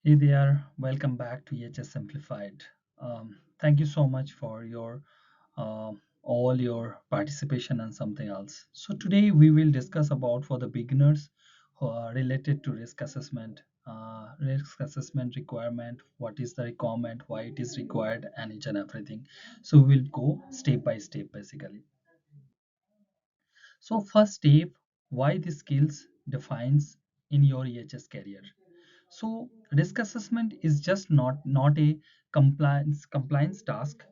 Hey there, welcome back to EHS Simplified. Thank you so much for your uh, all your participation and something else. So today we will discuss about for the beginners who are related to risk assessment requirement, what is the requirement, why it is required, and each and everything. So we'll go step by step basically. So first step, why the skills defines in your EHS career. So risk assessment is just not a compliance task.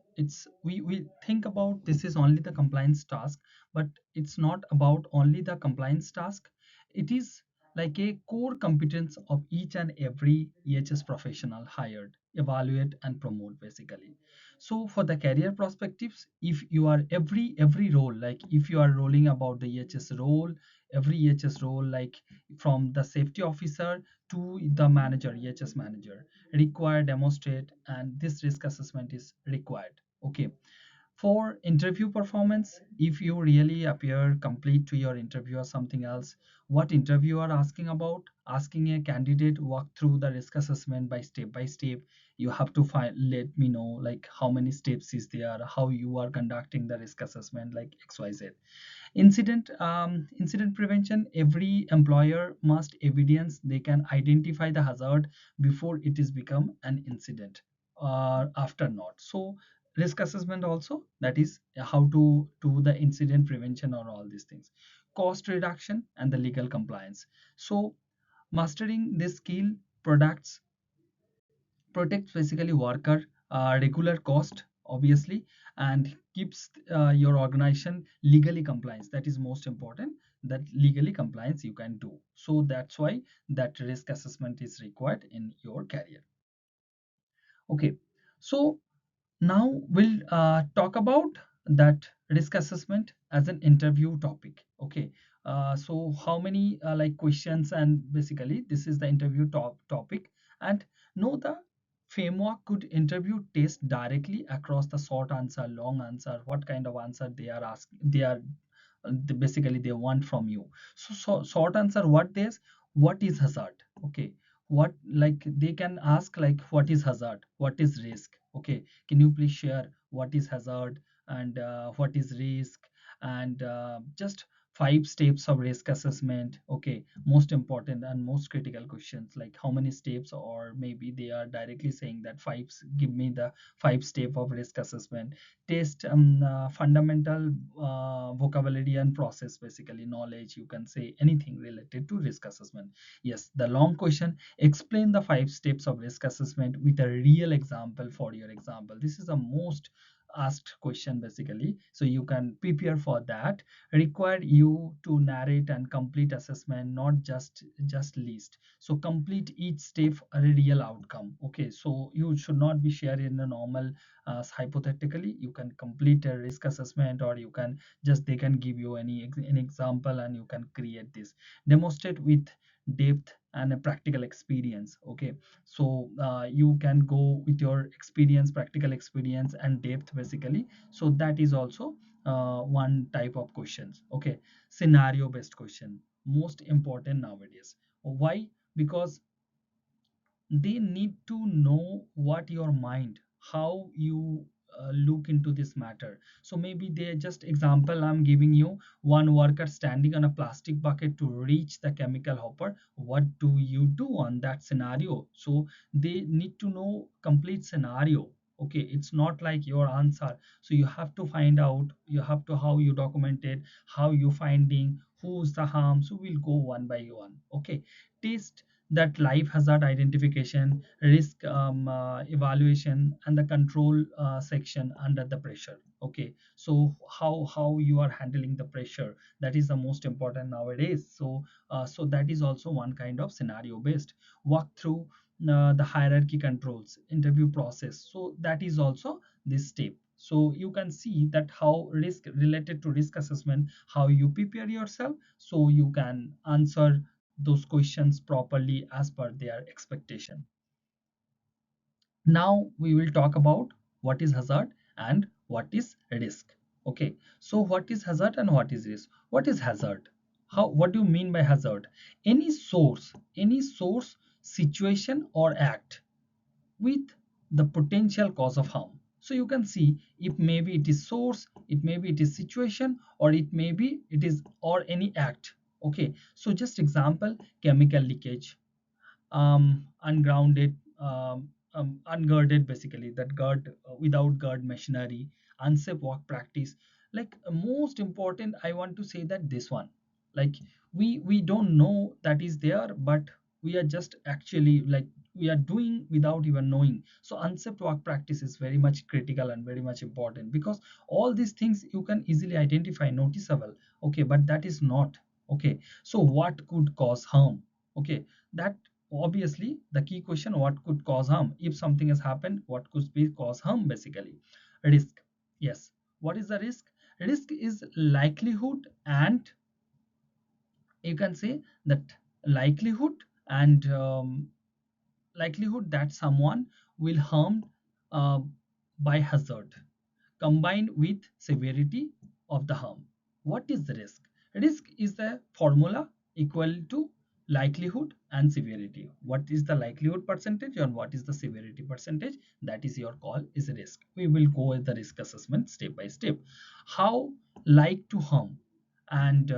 We think about this is only the compliance task, but it's not about only the compliance task. It is like a core competence of each and every EHS professional hired, evaluate and promote basically. So for the career perspectives, if you are every role, like if you are rolling about the EHS role, every EHS role, like from the safety officer to the manager, EHS manager, require demonstrate, and this risk assessment is required. Okay. For interview performance, if you really appear complete to your interview or something else, what interview are asking about, asking a candidate walk through the risk assessment by step. You have to find let me know like how many steps is there, how you are conducting the risk assessment, like XYZ. Incident prevention, every employer must evidence they can identify the hazard before it is become an incident or after not. So risk assessment also, that is how to do the incident prevention or all these things. Cost reduction and the legal compliance. So mastering this skill products protects basically worker regular cost obviously, and keeps your organization legally compliance. That is most important, that legally compliance you can do. So that's why that risk assessment is required in your career. Okay, so now we'll talk about that risk assessment as an interview topic. Okay, so how many like questions, and basically this is the interview topic. And know the framework could interview test directly across the short answer, long answer, what kind of answer they are asking, basically they want from you. So short answer, what is hazard. Okay, what, like they can ask like what is hazard, what is risk. Okay, can you please share what is hazard and what is risk, and just 5 steps of risk assessment. Okay, most important and most critical questions, like how many steps, or maybe they are directly saying that give me the 5 step of risk assessment. Test fundamental vocabulary and process, basically knowledge, you can say anything related to risk assessment. Yes, the long question, explain the 5 steps of risk assessment with a real example for your example. This is the most asked question basically, so you can prepare for that. Require you to narrate and complete assessment, not just list. So complete each step a real outcome. Okay, so you should not be shared in the normal hypothetically. You can complete a risk assessment, or you can just, they can give you an example and you can create this. Demonstrate with depth and a practical experience. Okay, so you can go with your experience, practical experience and depth basically. So that is also one type of questions. Okay, scenario based question, most important nowadays. Why? Because they need to know what your mind, how you look into this matter. So maybe they just example I'm giving you, one worker standing on a plastic bucket to reach the chemical hopper, what do you do on that scenario? So they need to know complete scenario. Okay, it's not like your answer. So you have to find out, you have to how you document it, how you finding, who's the harm. So we'll go one by one. Okay, test that life hazard identification, risk evaluation, and the control section under the pressure. Okay, so how you are handling the pressure, that is the most important nowadays. So that is also one kind of scenario based. Walk through the hierarchy controls interview process. So that is also this step. So you can see that how risk related to risk assessment, how you prepare yourself so you can answer those questions properly as per their expectation. Now we will talk about what is hazard and what is risk. Okay, so what is hazard and what is risk? What is hazard? How, what do you mean by hazard? Any source situation or act with the potential cause of harm. So you can see if maybe it is source, it maybe it is situation, or it maybe it is or any act. Okay, so just example, chemical leakage, ungrounded, ungirded, basically that gird without gird machinery, unsafe work practice. Like most important, I want to say that this one, like we don't know that is there, but we are just actually like we are doing without even knowing. So unsafe work practice is very much critical and very much important, because all these things you can easily identify, noticeable. Okay, but that is not. Okay, so what could cause harm? Okay, that obviously the key question, what could cause harm? If something has happened, what could be cause harm? Basically risk. Yes, what is the risk? Risk is likelihood, and you can say that likelihood and likelihood that someone will harm uh, by hazard, combined with severity of the harm. What is the risk? Risk is the formula equal to likelihood and severity. What is the likelihood percentage and what is the severity percentage? That is your call, is a risk. We will go with the risk assessment step by step. How like to harm, and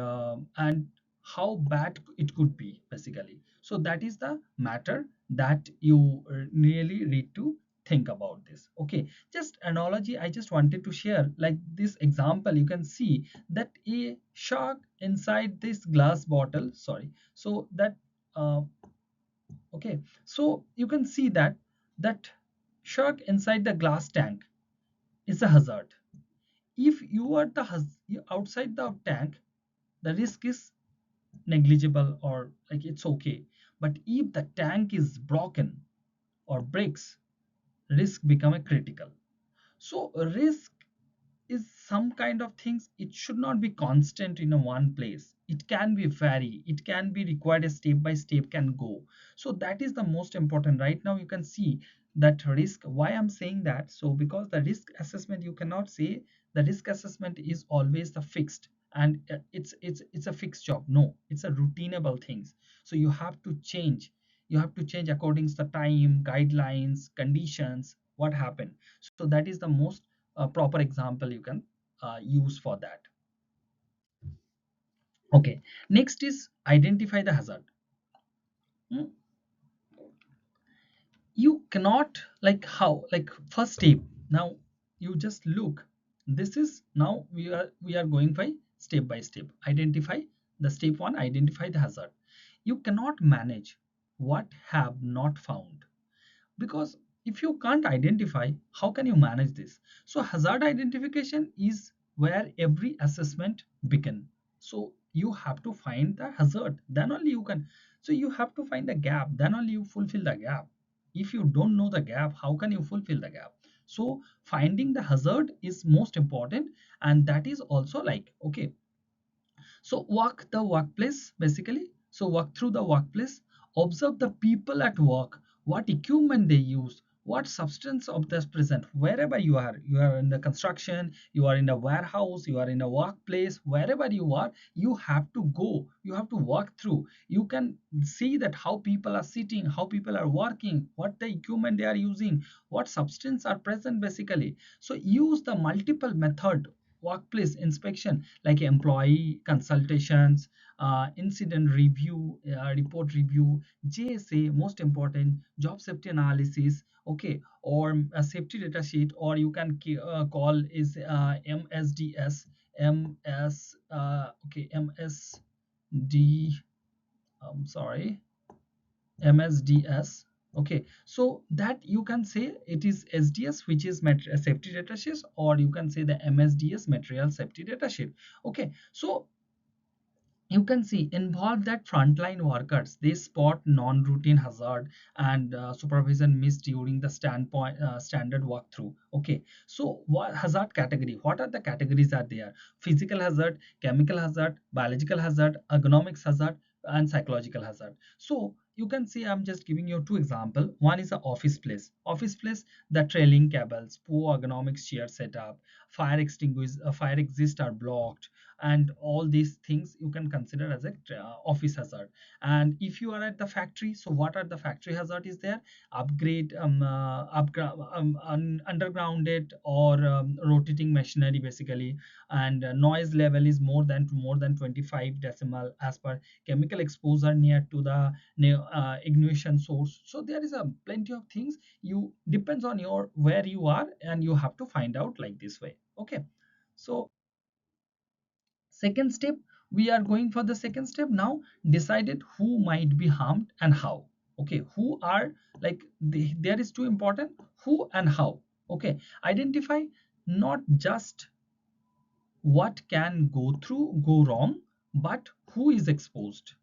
how bad it could be, basically. So that is the matter that you really need to think about this. Okay, just analogy I just wanted to share, like this example, you can see that a shark inside this glass bottle, sorry, so that uh, okay, so you can see that that shark inside the glass tank is a hazard. If you are the outside the tank, the risk is negligible, or like it's okay. But if the tank is broken or breaks, risk become a critical. So risk is some kind of things, it should not be constant in a one place, it can be vary, it can be required a step by step can go. So that is the most important. Right now you can see that risk, why I'm saying that, so because the risk assessment, you cannot say the risk assessment is always the fixed, and it's a fixed job. No, it's a routinable things. So you have to change, you have to change according to the time, guidelines, conditions, what happened. So that is the most proper example you can use for that. Okay, next is identify the hazard. Hmm, you cannot, like how, like first step. Now you just look, this is, now we are going by step. Identify the step one, identify the hazard. You cannot manage what have not found, because if you can't identify, how can you manage this? So hazard identification is where every assessment begin. So you have to find the hazard, then only you can. So you have to find the gap, then only you fulfill the gap. If you don't know the gap, how can you fulfill the gap? So finding the hazard is most important, and that is also like, okay, so walk the workplace, basically. So walk through the workplace, observe the people at work, what equipment they use, what substance of this present wherever you are. You are in the construction, you are in a warehouse, you are in a workplace, wherever you are, you have to go, you have to walk through. You can see that how people are sitting, how people are working, what the equipment they are using, what substance are present, basically. So use the multiple method workplace inspection, like employee consultations, incident review, report review, JSA, most important, job safety analysis, okay, or a safety data sheet, or you can call is MSDS, okay, MSD, sorry, MSDS. Okay, so that you can say it is SDS, which is safety data sheet, or you can say the MSDS, material safety data sheet. Okay, so you can see involve that frontline workers, they spot non-routine hazard and supervision missed during the standard walkthrough. Okay, so what hazard category, what are the categories are there? Physical hazard, chemical hazard, biological hazard, ergonomics hazard, and psychological hazard. So you can see I'm just giving you two example. One is a office place, the trailing cables, poor ergonomics chair setup, fire exist are blocked, and all these things you can consider as a office hazard. And if you are at the factory, so what are the factory hazard is there? Upgrade undergrounded or rotating machinery basically, and noise level is more than 25 decimal as per chemical exposure near to the ignition source. So there is a plenty of things, you depends on your where you are, and you have to find out like this way. Okay, so second step, we are going for the second step now. Decided who might be harmed and how. Okay, who are, like there is two important, who and how. Okay, identify not just what can go wrong, but who is exposed.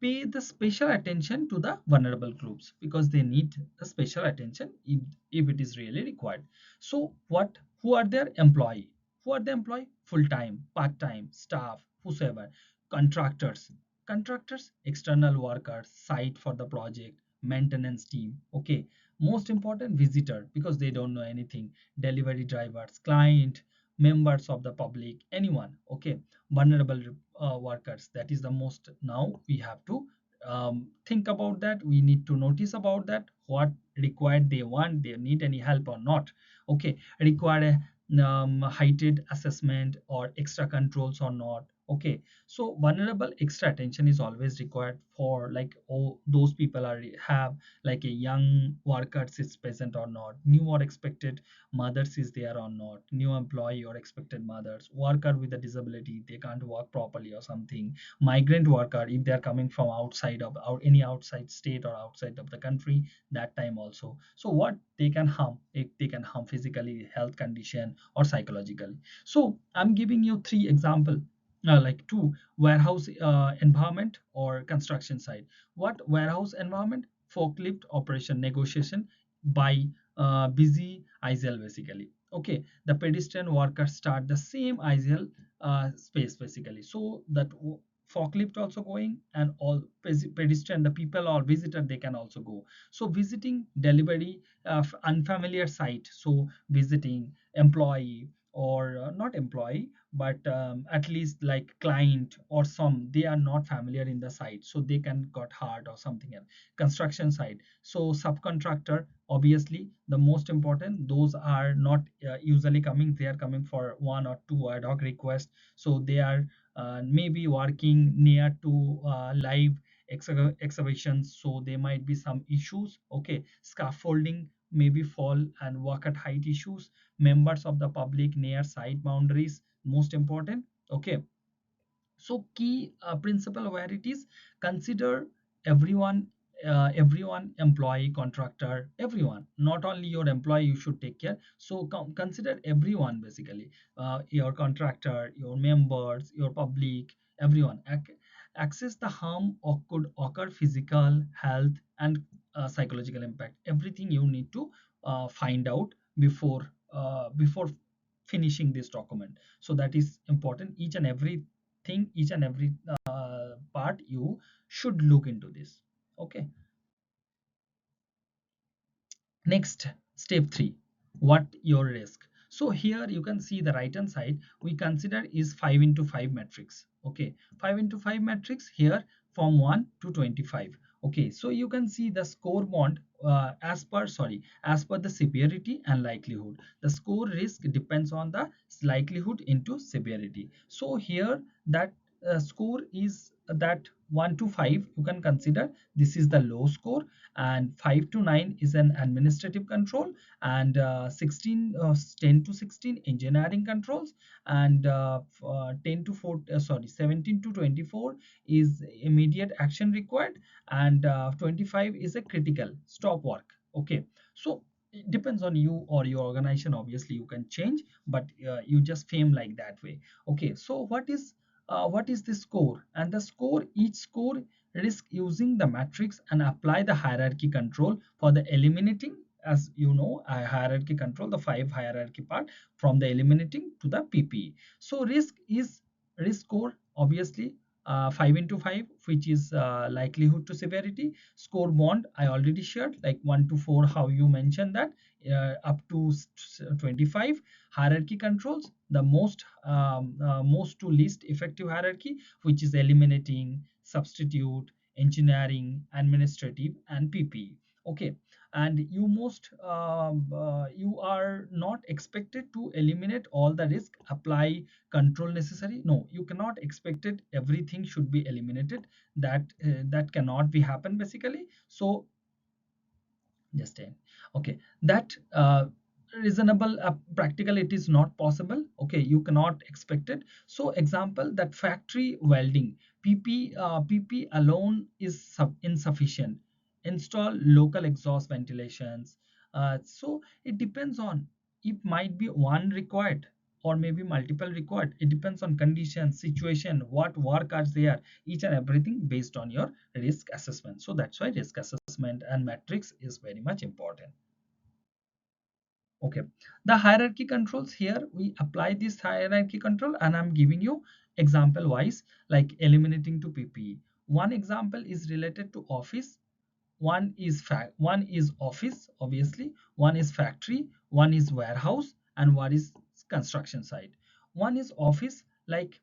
Pay the special attention to the vulnerable groups because they need the special attention if it is really required. So what, who are their employee, who are the employee, full-time, part-time, staff, whosoever, contractors, external workers, site for the project, maintenance team. Okay, most important, visitor because they don't know anything, delivery drivers, client, members of the public, anyone. Okay, vulnerable workers, that is the most, now we have to think about that, we need to notice about that, what required they want, they need any help or not. Okay, require a heightened assessment or extra controls or not. Okay, so vulnerable extra attention is always required for, like, oh, those people are have like a young workers is present or not, new or expected mothers is there or not, new employee or expected mothers, worker with a disability, they can't work properly or something, migrant worker if they are coming from outside of any outside state or outside of the country, that time also. So what they can harm, they can harm physically, health condition or psychologically. So I'm giving you three example, like two, warehouse environment or construction site. What warehouse environment? Forklift operation negotiation by busy ISL basically. Okay, the pedestrian workers start the same ISL space basically. So that forklift also going, and all pedestrian, the people or visitor, they can also go. So visiting delivery unfamiliar site. So visiting employee or not employee, but at least like client or some, they are not familiar in the site, so they can got hurt or something else. Construction site, so subcontractor, obviously the most important, those are not usually coming, they are coming for one or two ad hoc requests. So they are maybe working near to live excavations, so there might be some issues. Okay, scaffolding maybe fall and work at height issues, members of the public near site boundaries, most important. Okay, so key principle where it is, consider everyone, everyone, employee, contractor, everyone, not only your employee you should take care. So consider everyone basically, your contractor, your members, your public, everyone. Access the harm or could occur, physical health and psychological impact, everything you need to find out before finishing this document. So that is important, each and every thing, each and every part you should look into this. Okay, next, step 3, what your risk. So here you can see the right hand side, we consider is 5 into 5 matrix. Okay, 5 into 5 matrix here from 1 to 25. Okay, so you can see the score bond as per the severity and likelihood. The score risk depends on the likelihood into severity. So here that score is that 1 to 5 you can consider this is the low score, and 5 to 9 is an administrative control, and 10 to 16 engineering controls, and 10 to 4 17 to 24 is immediate action required, and 25 is a critical stop work. Okay, so it depends on you or your organization, obviously you can change, but you just frame like that way. Okay, so what is the score, and the score, each score risk using the matrix and apply the hierarchy control for the eliminating, as you know, a hierarchy control, the 5 hierarchy part, from the eliminating to the PPE. So risk is, risk score obviously 5 into 5, which is likelihood to severity. Score bond I already shared, like 1 to 4, how you mentioned that, up to 25. Hierarchy controls, the most to least effective hierarchy, which is eliminating, substitute, engineering, administrative, and ppe. Okay. And you are not expected to eliminate all the risk, apply control necessary. No, you cannot expect it everything should be eliminated. That cannot be happen basically. So just end. Okay, that reasonable, practical, it is not possible. Okay, you cannot expect it. So example, that factory welding, pp alone is insufficient. Install local exhaust ventilations. So it depends on, it might be one required or maybe multiple required. It depends on condition, situation, what work are there, each and everything based on your risk assessment. So that's why risk assessment and metrics is very much important. Okay, the hierarchy controls, here we apply this hierarchy control, and I'm giving you example wise, like eliminating to ppe. One example is related to office, one is office obviously, one is factory, one is warehouse, and one is construction site. One is office, like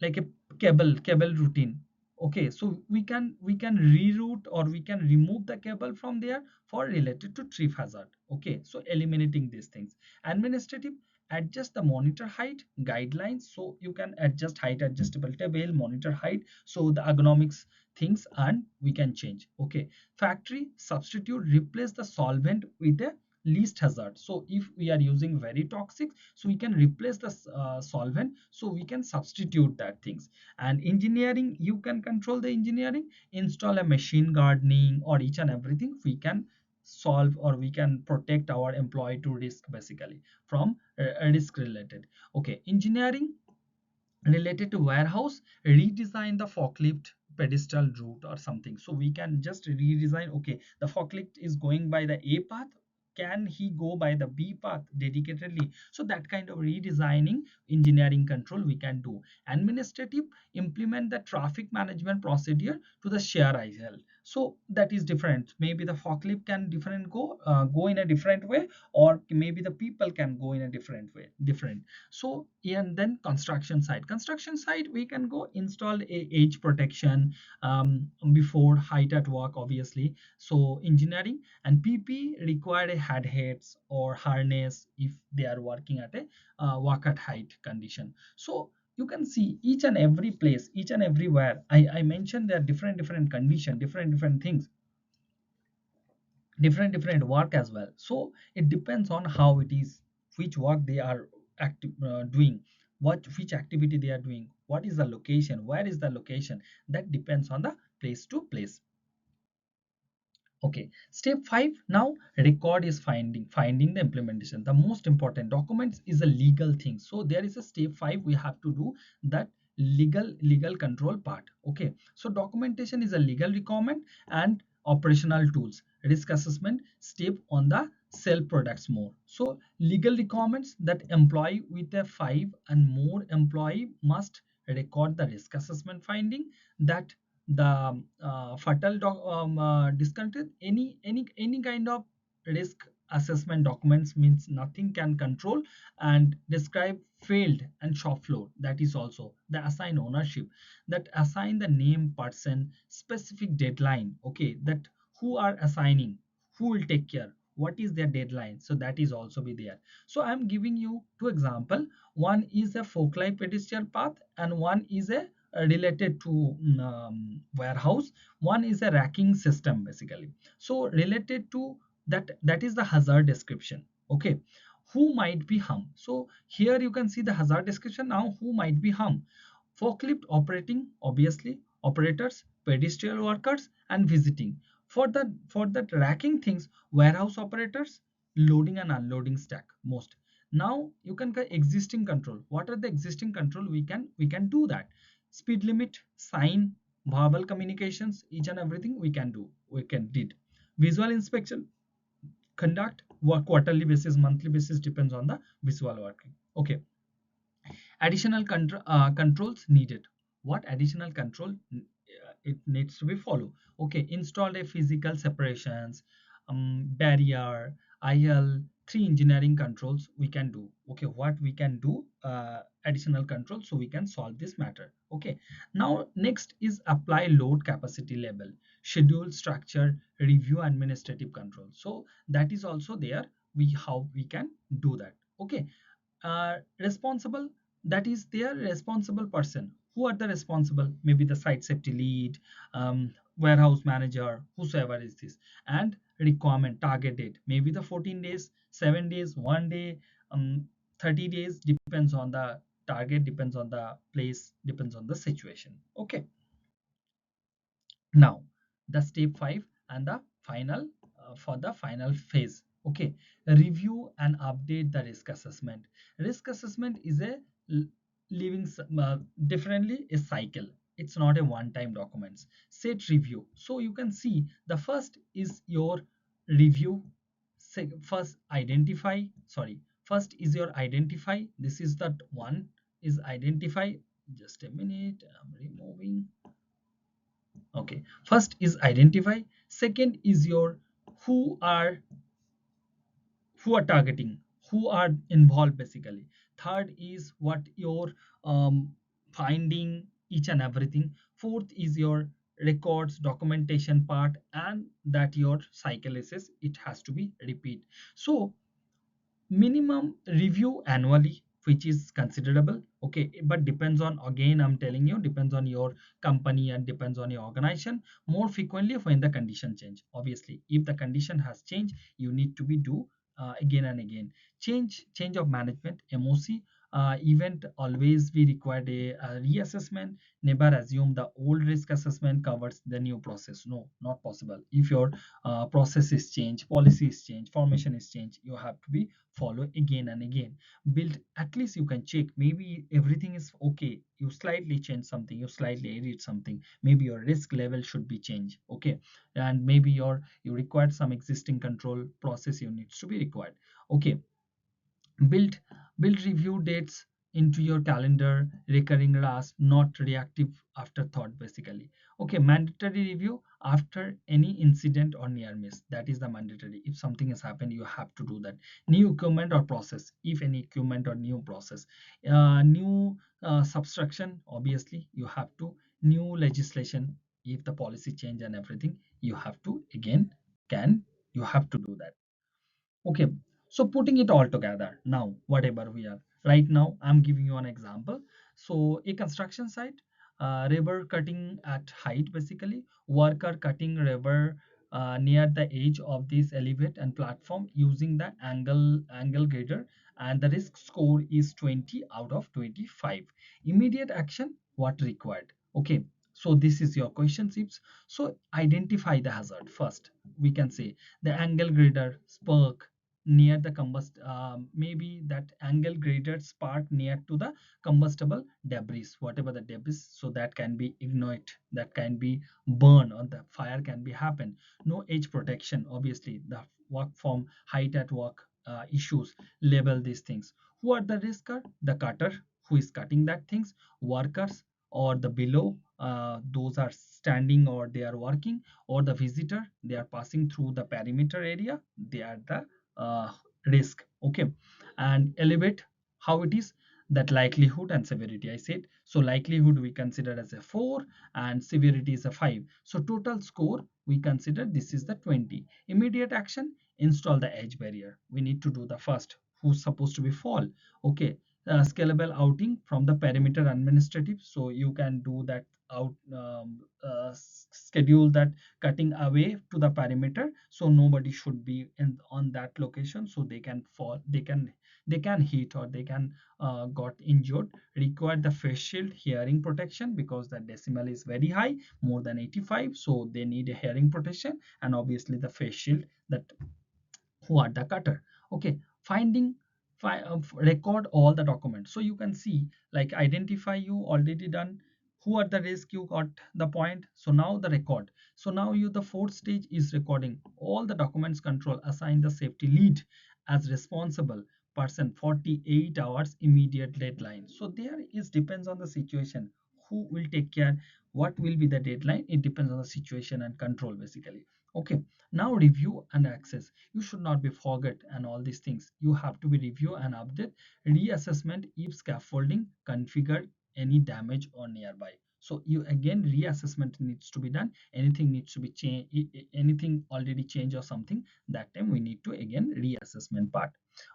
a cable routine. Okay, so we can reroute or we can remove the cable from there for related to trip hazard. Okay, so eliminating these things. Administrative, adjust the monitor height guidelines, so you can adjust height, adjustable table, monitor height, so the ergonomics things, and we can change. Okay. Factory, substitute, replace the solvent with a least hazard. So if we are using very toxic, so we can replace the solvent, so we can substitute that things. And engineering, you can control the engineering, install a machine gardening, or each and everything we can solve, or we can protect our employee to risk basically from risk related. Okay, engineering related to warehouse, redesign the forklift pedestal route or something, so we can just redesign. Okay, the forklift is going by the a path, can he go by the b path dedicatedly? So that kind of redesigning engineering control we can do. Administrative, implement the traffic management procedure to the share isle. So that is different, maybe the forklift can different go in a different way, or maybe the people can go in a different way, different. So, and then construction side we can go install a age protection before height at work obviously. So engineering and pp require a heads or harness if they are working at a work at height condition. So you can see each and every place, each and everywhere I mentioned, there are different condition, different things, different work as well. So it depends on how it is, which work they are doing, which activity they are doing, what is the location, where is the location, that depends on the place to place. Okay, step 5 now, record is finding the implementation. The most important documents is a legal thing. So there is a step 5 we have to do, that legal control part. Okay, so documentation is a legal requirement, and operational tools, risk assessment step on the sell products more. So legal requirements, that employee with a 5 and more employee must record the risk assessment finding, that the fatal discounted any kind of risk assessment documents means nothing can control, and describe failed and shop floor, that is also the assign ownership, that assign the name person, specific deadline. Okay, that who are assigning, who will take care, what is their deadline, so that is also be there. So I'm giving you two example, one is a forklift pedestrian path, and one is a related to warehouse, one is a racking system basically. So related to that is the hazard description. Okay, who might be harmed, so here you can see the hazard description. Now who might be harmed, forklift operating obviously, operators, pedestrian workers, and visiting. For that racking things, warehouse operators, loading and unloading stack most. Now you can get existing control, what are the existing control, we can do that. Speed limit, sign, verbal communications, each and everything we can do, we can did. Visual inspection, conduct work quarterly basis, monthly basis, depends on the visual working. Okay, additional controls needed. what additional control it needs to be followed. Okay, install a physical separations, barrier, IL, three engineering controls we can do. Okay, what we can do, additional control, so we can solve this matter. Okay, now next is apply load capacity level, schedule structure, review administrative control. So that is also there, we how we can do that. Okay, responsible, that is their responsible person. Who are the responsible? Maybe the site safety lead, warehouse manager, whosoever is this. And requirement target date, maybe the 14 days, 7 days, 1 day, 30 days, depends on the target, depends on the place, depends on the situation. Okay, now the step 5 and the final, for the final phase. Okay, review and update the risk assessment. Risk assessment is a living differently a cycle. It's not a one time documents. Set review, so you can see the first is your review. First identify, sorry, first is your identify, this is that one, is identify. Just a minute, I'm removing. Okay, first is identify, second is your who are who are targeting, who are involved basically, third is what your finding each and everything, fourth is your records documentation part, and that your cycle is it has to be repeat. So minimum review annually, which is considerable. Okay, but depends on, again I'm telling you, depends on your company and depends on your organization. More frequently when the condition change, obviously if the condition has changed, you need to be do again and again. Change of management, MOC, event always be required a reassessment. Never assume the old risk assessment covers the new process. No, not possible. If your process is changed, policy is changed, formation is changed, you have to be follow again and again. Build, at least you can check, maybe everything is okay, you slightly change something, you slightly edit something, maybe your risk level should be changed. Okay, and maybe you required some existing control process you needs to be required. Okay, build build review dates into your calendar, recurring RAS, not reactive afterthought basically. Okay, mandatory review after any incident or near miss, that is the mandatory. If something has happened, you have to do that. New equipment or process, if any equipment or new process, new subtraction, obviously you have to. New legislation, if the policy change and everything, you have to again, can, you have to do that. Okay, so putting it all together now, whatever we are right now, I'm giving you an example. So a construction site, rubber cutting at height, basically worker cutting rubber near the edge of this elevate and platform using the angle grader, and the risk score is 20 out of 25. Immediate action, what required? Okay, so this is your question tips. So identify the hazard first. We can say the angle grader spark near the maybe that angle graded spark near to the combustible debris, whatever the debris, so that can be ignite, that can be burn, or the fire can be happen. No edge protection, obviously the work from height at work issues, label these things. Who are the risker? The cutter, who is cutting that things, workers, or the below, those are standing or they are working, or the visitor, they are passing through the perimeter area, they are the uh, risk. Okay, and elevate, how it is, that likelihood and severity I said. So likelihood we consider as a 4 and severity is a 5, so total score we consider this is the 20. Immediate action, install the edge barrier, we need to do the first, who's supposed to be fall. Okay, scalable outing from the perimeter administrative, so you can do that out, schedule that cutting away to the perimeter, so nobody should be in on that location, so they can fall, they can hit, or they can got injured. Require the face shield, hearing protection, because the decimal is very high, more than 85, so they need a hearing protection, and obviously the face shield, that who are the cutter. Okay, finding, record all the documents, so you can see, like identify you already done, who are the risk, you got the point. So now the record, so now you, the fourth stage is recording all the documents control, assign the safety lead as responsible person, 48 hours immediate deadline. So there is depends on the situation, who will take care, what will be the deadline, it depends on the situation and control basically. Okay, now review and access. You should not be forget and all these things. You have to be review and update. Reassessment if scaffolding configured any damage or nearby. So you again reassessment needs to be done. Anything needs to be changed, anything already changed or something, that time we need to again reassessment part.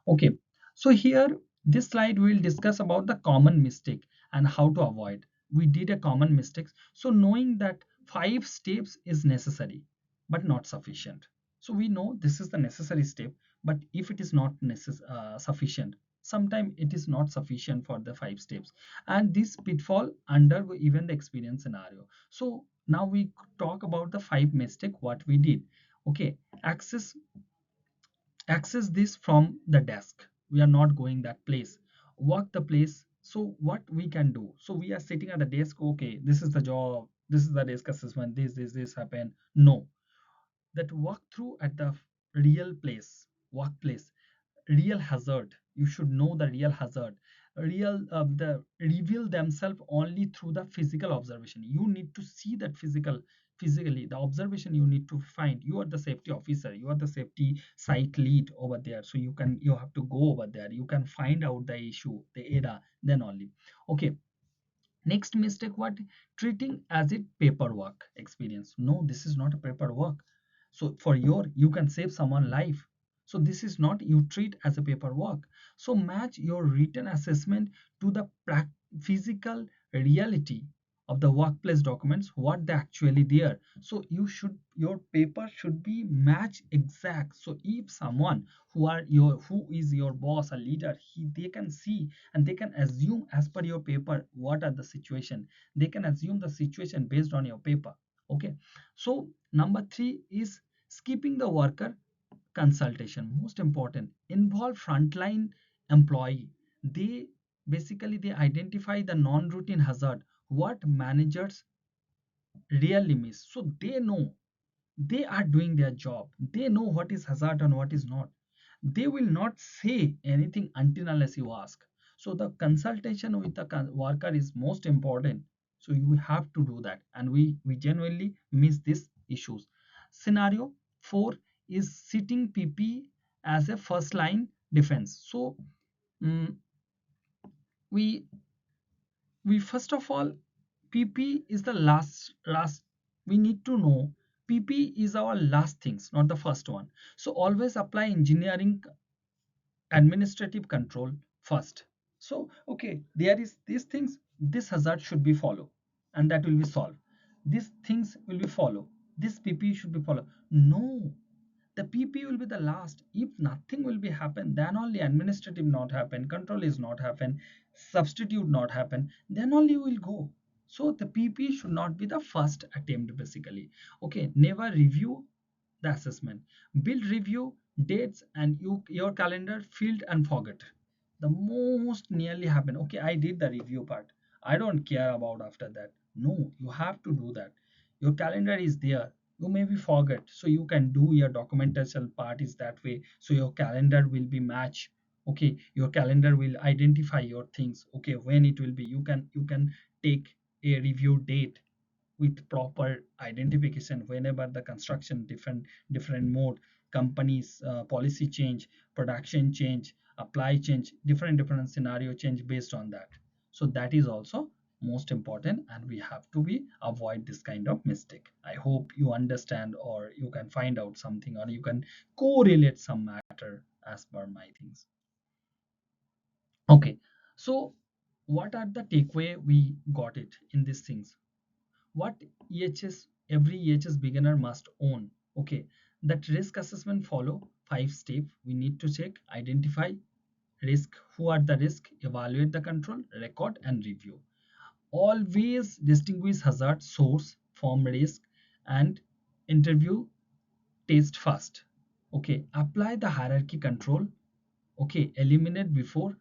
Okay, so here this slide will discuss about the common mistake and how to avoid. We did a common mistakes. So knowing that 5 steps is necessary but not sufficient. So we know this is the necessary step, but if it is not sufficient, sometimes it is not sufficient for the 5 steps. And this pitfall under even the experience scenario. So now we talk about the 5 mistake what we did. Okay, access this from the desk. We are not going that place, work the place. So what we can do, so we are sitting at the desk, okay, this is the job, this is the desk assessment, this happen. No, that walk through at the real place, workplace, real hazard. You should know the real hazard. Real the reveal themselves only through the physical observation. You need to see that physically the observation you need to find. You are the safety officer, you are the safety site lead over there, so you have to go over there, you can find out the issue, the error, then only. Okay, next mistake, what? Treating as it paperwork experience. No, this is not a paperwork. So for your, you can save someone life. So this is not, you treat as a paperwork. So match your written assessment to the physical reality of the workplace documents, what they actually there. So you should, your paper should be match exact. So if someone who is your boss or leader, they can see and they can assume as per your paper what are the situation. They can assume the situation based on your paper. Okay, so number 3 is skipping the worker consultation. Most important, involve frontline employee. They basically they identify the non-routine hazard what managers really miss. So they are doing their job, they know what is hazard and what is not. They will not say anything until unless you ask. So the consultation with the worker is most important. So you have to do that, and we genuinely miss these issues. Scenario 4 is sitting pp as a first line defense. So mm, we we first of all, pp is the last. We need to know pp is our last things, not the first one. So always apply engineering administrative control first. So okay, there is these things, this hazard should be followed, and that will be solved. These things will be followed, this pp should be followed. No, the pp will be the last. If nothing will be happen, then only administrative not happen, control is not happen, substitute not happen, then only you will go. So the pp should not be the first attempt basically. Okay, never review the assessment. Build review dates and your calendar filled and forget. The most nearly happen. Okay, I did the review part. I don't care about after that. No, you have to do that. Your calendar is there. You maybe forget. So you can do your documentation part is that way. So your calendar will be match. Okay, your calendar will identify your things. Okay, when it will be. You can take a review date with proper identification whenever the construction different mode, companies policy change, production change, apply change, different scenario change based on that. So that is also most important, and we have to be avoid this kind of mistake. I hope you understand, or you can find out something, or you can correlate some matter as per my things. Okay, so what are the takeaway we got it in these things? What EHS, every EHS beginner must own. Okay, that risk assessment follow 5 steps. We need to check, identify risk, who are the risk, evaluate the control, record and review. Always distinguish hazard source from risk, and interview test first. Okay, apply the hierarchy control. Okay, eliminate before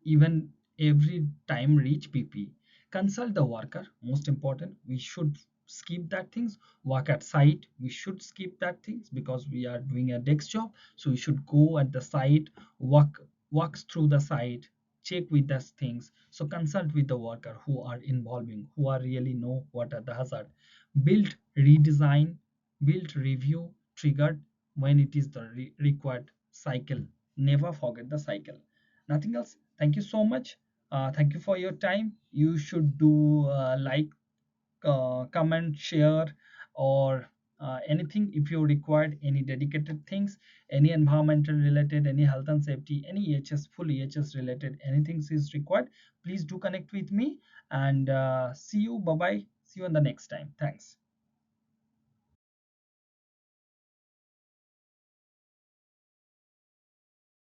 even every time reach pp. Consult the worker, most important. We should skip that things. Work at site, we should skip that things because we are doing a desk job. So we should go at the site, walks through the site, check with those things. So consult with the worker who are involving, who are really know what are the hazard. Build, redesign, build, review, triggered when it is the required cycle. Never forget the cycle. Nothing else. Thank you so much. Thank you for your time. You should do like, comment, share, or anything if you required any dedicated things, any environmental related, any health and safety, any EHS, full EHS related, anything is required, please do connect with me. And see you. Bye bye. See you on the next time. Thanks.